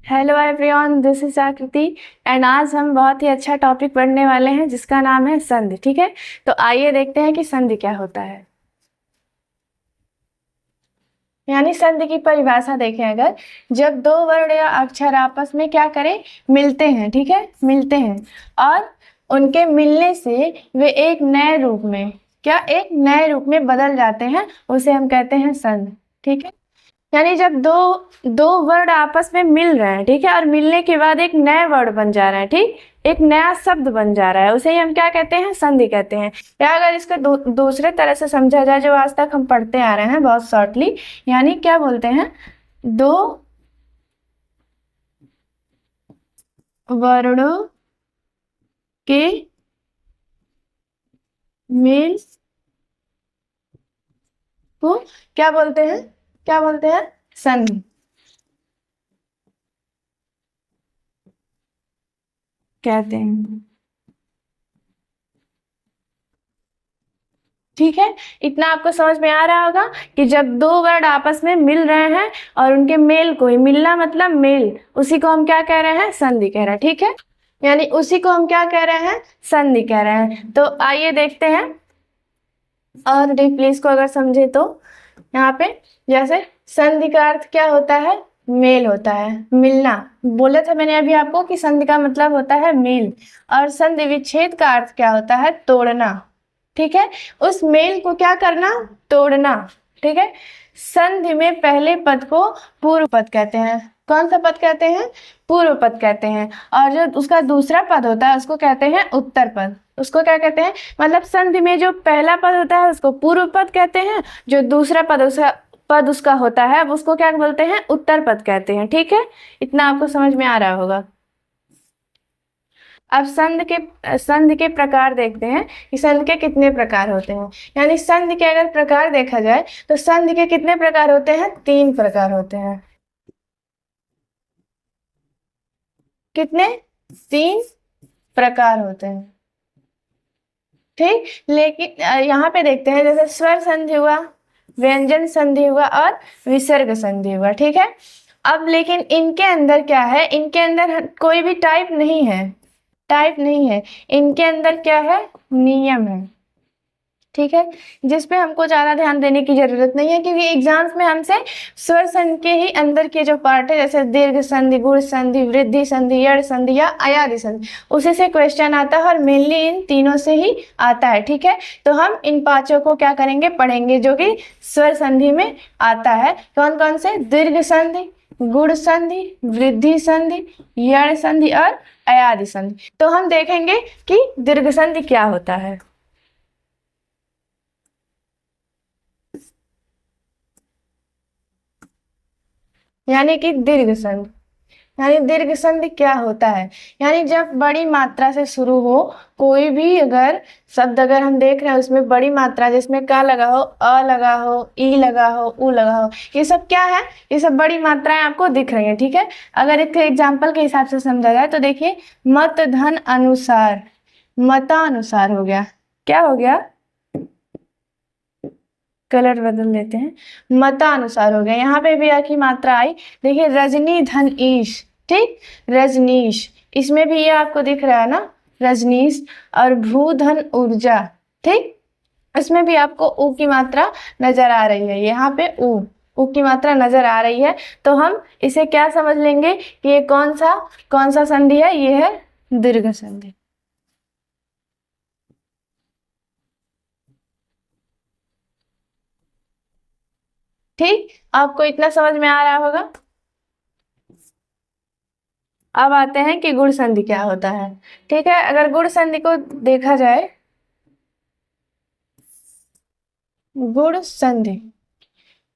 Hello everyone, this is आकृति and आज हम बहुत ही अच्छा टॉपिक पढ़ने वाले हैं जिसका नाम है संधि। ठीक है, तो आइए देखते हैं कि संधि क्या होता है। यानी संधि की परिभाषा देखें, अगर जब दो वर्ण या अक्षर आपस में क्या करें, मिलते हैं। ठीक है, मिलते हैं और उनके मिलने से वे एक नए रूप में एक नए रूप में बदल जाते हैं, उसे हम कहते हैं संधि। ठीक है, यानी जब दो दो वर्ड आपस में मिल रहे हैं, ठीक है, और मिलने के बाद एक नए वर्ड बन जा रहे हैं, ठीक, एक नया शब्द बन जा रहा है, उसे ही हम क्या कहते हैं, संधि कहते हैं। या अगर इसका दूसरे तरह से समझा जाए, जो आज तक हम पढ़ते आ रहे हैं बहुत शॉर्टली, यानी क्या बोलते हैं, दो वर्णों के मेल को क्या बोलते हैं, क्या बोलते हैं, संधि कहते हैं। ठीक है, इतना आपको समझ में आ रहा होगा कि जब दो वर्ड आपस में मिल रहे हैं और उनके मेल को ही, मिलना मतलब मेल, उसी को हम क्या कह रहे हैं, संधि कह रहे हैं। ठीक है, यानी उसी को हम क्या कह रहे हैं, संधि कह रहे हैं। तो आइए देखते हैं और डीपली इसको अगर समझे तो यहाँ पे जैसे संधि का अर्थ क्या होता है, मेल होता है, मिलना। बोला था मैंने अभी आपको कि संधि का मतलब होता है मेल, और संधि विच्छेद का अर्थ क्या होता है, तोड़ना। ठीक है, उस मेल को क्या करना, तोड़ना। ठीक है, संधि में पहले पद को पूर्व पद कहते हैं। कौन सा पद कहते हैं, पूर्व पद कहते हैं। और जो उसका दूसरा पद होता है उसको कहते हैं उत्तर पद। उसको क्या कहते हैं, मतलब संधि में जो पहला पद होता है उसको पूर्व पद कहते हैं, जो दूसरा पद उसका होता है उसको क्या बोलते हैं, उत्तर पद कहते हैं। ठीक है, इतना आपको समझ में आ रहा होगा। अब संधि के प्रकार देखते हैं कि संधि के कितने प्रकार होते हैं। यानी संधि के अगर प्रकार देखा जाए तो संधि के कितने प्रकार होते हैं, 3 प्रकार होते हैं। कितने, 3 प्रकार होते हैं। ठीक, लेकिन यहाँ पे देखते हैं, जैसे स्वर संधि हुआ, व्यंजन संधि हुआ और विसर्ग संधि हुआ। ठीक है, अब लेकिन इनके अंदर क्या है, इनके अंदर कोई भी टाइप नहीं है, टाइप नहीं है, इनके अंदर क्या है, नियम है। ठीक है, जिसपे हमको ज्यादा ध्यान देने की जरूरत नहीं है, क्योंकि एग्जाम्स में हमसे स्वर संधि के ही अंदर के जो पार्ट है, जैसे दीर्घ संधि, गुण संधि, वृद्धि संधि, यड़ संधि या अयादि संधि, उसी से क्वेश्चन आता है और मेनली इन तीनों से ही आता है। ठीक है, तो हम इन 5 को क्या करेंगे, पढ़ेंगे, जो कि स्वर संधि में आता है। कौन कौन से, दीर्घ संधि, गुण संधि, वृद्धि संधि, यड़ संधि और अयादि संधि। तो हम देखेंगे कि दीर्घ संधि क्या होता है। यानी कि दीर्घ संधि, यानी दीर्घ संधि क्या होता है, यानी जब बड़ी मात्रा से शुरू हो कोई भी अगर शब्द, अगर हम देख रहे हैं उसमें बड़ी मात्रा, जिसमें का लगा हो, अ लगा हो, ई लगा हो, उ लगा हो, ये सब क्या है, ये सब बड़ी मात्राएं आपको दिख रही हैं। ठीक है, अगर एक एग्जाम्पल के हिसाब से समझा जाए तो देखिए, मत धन अनुसार, मतानुसार हो गया, क्या हो गया, कलर बदल देते हैं, मतानुसार हो गया। यहाँ पे भी आ की मात्रा आई, देखिए, रजनी धन ईश, ठीक, रजनीश, इसमें भी ये आपको दिख रहा है ना, रजनीश। और भूधन ऊर्जा, ठीक, इसमें भी आपको ऊ की मात्रा नजर आ रही है, यहाँ पे ऊ की मात्रा नजर आ रही है। तो हम इसे क्या समझ लेंगे कि ये कौन सा संधि है, ये है दीर्घ संधि। ठीक, आपको इतना समझ में आ रहा होगा। अब आते हैं कि गुण संधि क्या होता है। ठीक है, अगर गुण संधि को देखा जाए, गुण संधि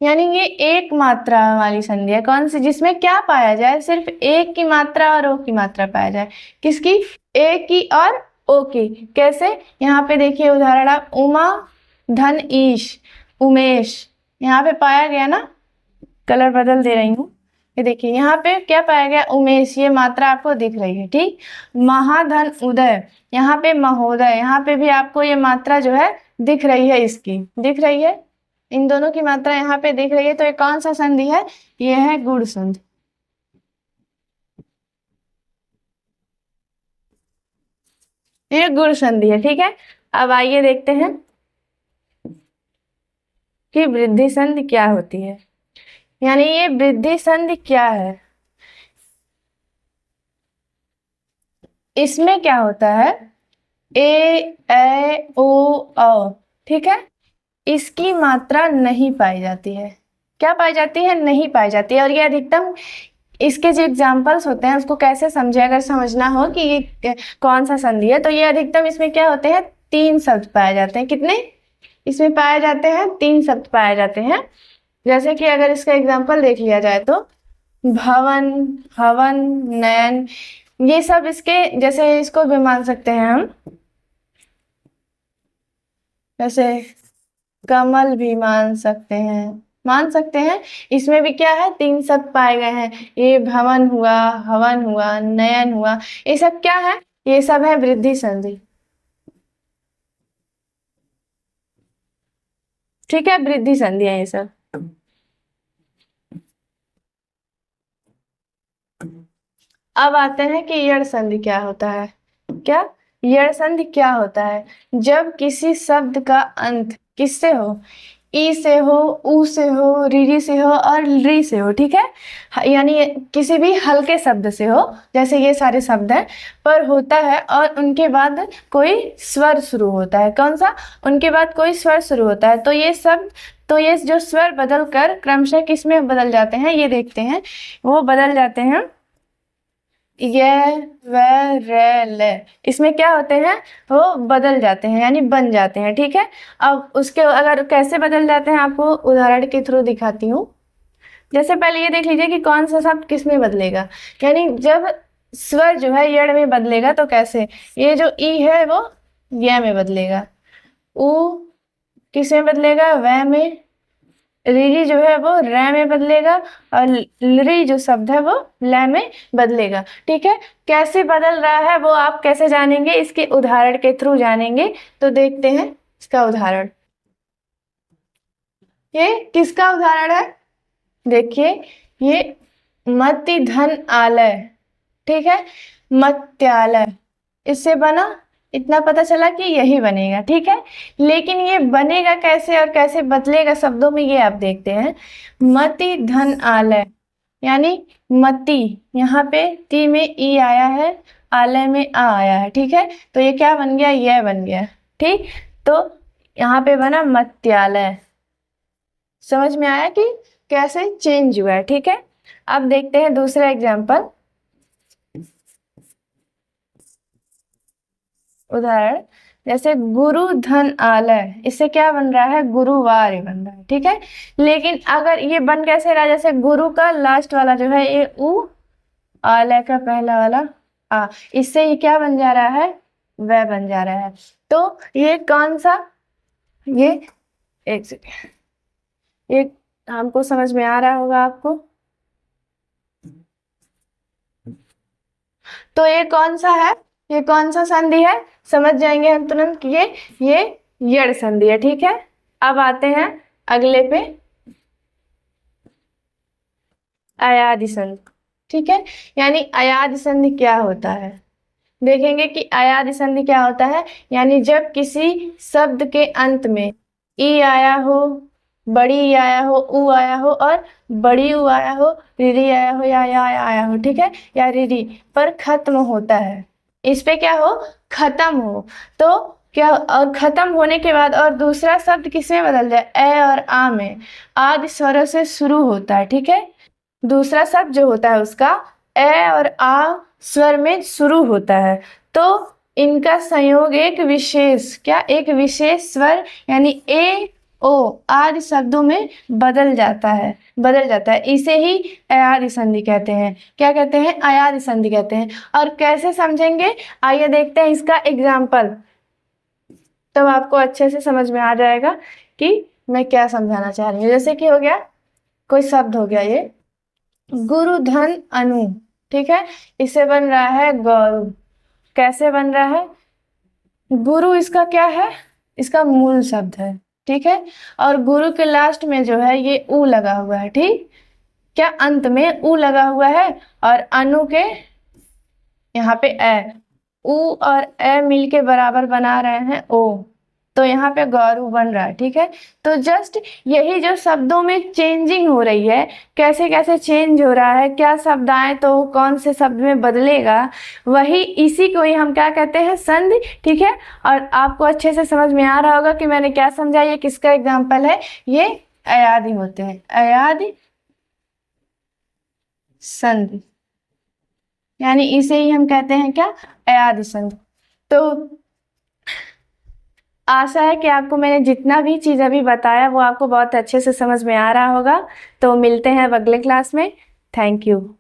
यानी ये एक मात्रा वाली संधि है। कौन सी, जिसमें क्या पाया जाए, सिर्फ एक की मात्रा और ओ की मात्रा पाया जाए। किसकी, ए की और ओ की। कैसे, यहाँ पे देखिए उदाहरण, आप उमा धन ईश, उमेश, यहाँ पे पाया गया ना, कलर बदल दे रही हूँ, ये देखिए यहाँ पे क्या पाया गया, उमेश, ये मात्रा आपको दिख रही है। ठीक, महाधन उदय, यहाँ पे महोदय, यहाँ पे भी आपको ये मात्रा जो है दिख रही है, इसकी दिख रही है, इन दोनों की मात्रा यहाँ पे दिख रही है। तो ये कौन सा संधि है, ये है गुण संधि। ये गुरु संधि है, ठीक है। अब आइए देखते हैं कि वृद्धि संधि क्या होती है। यानी ये वृद्धि संधि क्या है, इसमें क्या होता है, ए ओ औ, ठीक है, इसकी मात्रा नहीं पाई जाती है। क्या पाई जाती है, नहीं पाई जाती है। और ये अधिकतम, इसके जो एग्जाम्पल्स होते हैं उसको कैसे समझे, अगर समझना हो कि ये कौन सा संधि है, तो ये अधिकतम इसमें क्या होते हैं, 3 शब्द पाए जाते हैं। कितने इसमें पाए जाते हैं, 3 शब्द पाए जाते हैं। जैसे कि अगर इसका एग्जाम्पल देख लिया जाए तो भवन, हवन, नयन, ये सब इसके, जैसे इसको भी मान सकते हैं हम, जैसे कमल भी मान सकते हैं, मान सकते हैं। इसमें भी क्या है, 3 शब्द पाए गए हैं। ये भवन हुआ, हवन हुआ, नयन हुआ, ये सब क्या है, ये सब है वृद्धि संधि, ठीक है, वृद्धि संधि है ये सब। अब आते हैं कि यड़ संधि क्या होता है। क्या यड़ संधि क्या होता है, जब किसी शब्द का अंत किससे हो, ई से हो, ऊ से हो, रीरी से हो और री से हो, ठीक है। यानी किसी भी हल्के शब्द से हो, जैसे ये सारे शब्द हैं, पर होता है और उनके बाद कोई स्वर शुरू होता है। कौन सा, उनके बाद कोई स्वर शुरू होता है। तो ये शब्द, तो ये जो स्वर बदल कर क्रमशः किस में बदल जाते हैं, ये देखते हैं। वो बदल जाते हैं य, व, र, ल, इसमें क्या होते हैं, वो बदल जाते हैं, यानी बन जाते हैं, ठीक है। अब उसके अगर कैसे बदल जाते हैं आपको उदाहरण के थ्रू दिखाती हूँ। जैसे पहले ये देख लीजिए कि कौन सा शब्द किस में बदलेगा। यानी जब स्वर जो है यड़ में बदलेगा तो कैसे, ये जो ई है वो य में बदलेगा, ऊ किस में बदलेगा, व में, रीरी जो है वो र में बदलेगा और लरी जो शब्द है वो ल में बदलेगा, ठीक है। कैसे बदल रहा है वो आप कैसे जानेंगे, इसके उदाहरण के थ्रू जानेंगे। तो देखते हैं इसका उदाहरण। ये किसका उदाहरण है, देखिए, ये मति धन आलय, ठीक है, मत्यालय, इससे बना, इतना पता चला कि यही बनेगा, ठीक है। लेकिन ये बनेगा कैसे और कैसे बदलेगा शब्दों में, ये आप देखते हैं। मति धन आलय, यानी मति, यहाँ पे ती में ई आया है, आलय में आ आया है, ठीक है। तो ये क्या बन गया, यह बन गया, ठीक। तो यहाँ पे बना मत्यालय। समझ में आया कि कैसे चेंज हुआ है, ठीक है। अब देखते हैं दूसरा एग्जाम्पल, उदाहरण। जैसे गुरु धन आलय, इससे क्या बन रहा है, गुरुवार बन रहा है, ठीक है। लेकिन अगर ये बन कैसे रहा, जैसे गुरु का लास्ट वाला जो है ये उ, आलय का पहला वाला आ, इससे ये क्या बन जा रहा है, वह बन जा रहा है। तो ये कौन सा, ये एक सेकेंड, ये हमको समझ में आ रहा होगा आपको। तो ये कौन सा है, ये कौन सा संधि है, समझ जाएंगे हम तुरंत कि ये यड़ संधि है, ठीक है। अब आते हैं अगले पे, अयादि संधि, ठीक है। यानी अयादि संधि क्या होता है, देखेंगे कि अयादि संधि क्या होता है। यानी जब किसी शब्द के अंत में ई आया हो, बड़ी ई आया हो, ऊ आया हो और बड़ी ऊ आया हो, रीरी आया हो या आया हो, ठीक है, या रीरी पर खत्म होता है, इस पे क्या हो, खत्म हो। तो क्या, और खत्म होने के बाद और दूसरा शब्द किसमें बदल जाए, ए और आ में, आदि स्वरों से शुरू होता है, ठीक है। दूसरा शब्द जो होता है उसका ए और आ स्वर में शुरू होता है। तो इनका संयोग एक विशेष, क्या, एक विशेष स्वर यानी ए ओ आदि शब्दों में बदल जाता है, बदल जाता है। इसे ही अयादि संधि कहते हैं। क्या कहते हैं, अयादि संधि कहते हैं। और कैसे समझेंगे, आइए देखते हैं इसका एग्जाम्पल, तब आपको अच्छे से समझ में आ जाएगा कि मैं क्या समझाना चाह रही हूँ। जैसे कि हो गया, कोई शब्द हो गया ये गुरु धन अनु, ठीक है, इसे बन रहा है गौरव। कैसे बन रहा है, गुरु इसका क्या है, इसका मूल शब्द है, ठीक है। और गुरु के लास्ट में जो है ये ऊ लगा हुआ है, ठीक, क्या अंत में ऊ लगा हुआ है, और अनु के यहाँ पे ए, उ और ए मिल के बराबर बना रहे हैं ओ, तो यहाँ पे गौरू बन रहा है। ठीक है, तो जस्ट यही जो शब्दों में चेंजिंग हो रही है, कैसे कैसे चेंज हो रहा है, क्या शब्द आए तो कौन से शब्द में बदलेगा, वही इसी को ही हम क्या कहते हैं, संधि। ठीक है, और आपको अच्छे से समझ में आ रहा होगा कि मैंने क्या समझा, ये किसका एग्जाम्पल है, ये अयादि होते हैं, अयादि संधि, यानी इसे ही हम कहते हैं क्या, अयादि संधि। तो आशा है कि आपको मैंने जितना भी चीज़ अभी बताया वो आपको बहुत अच्छे से समझ में आ रहा होगा। तो मिलते हैं अब अगले क्लास में। Thank you.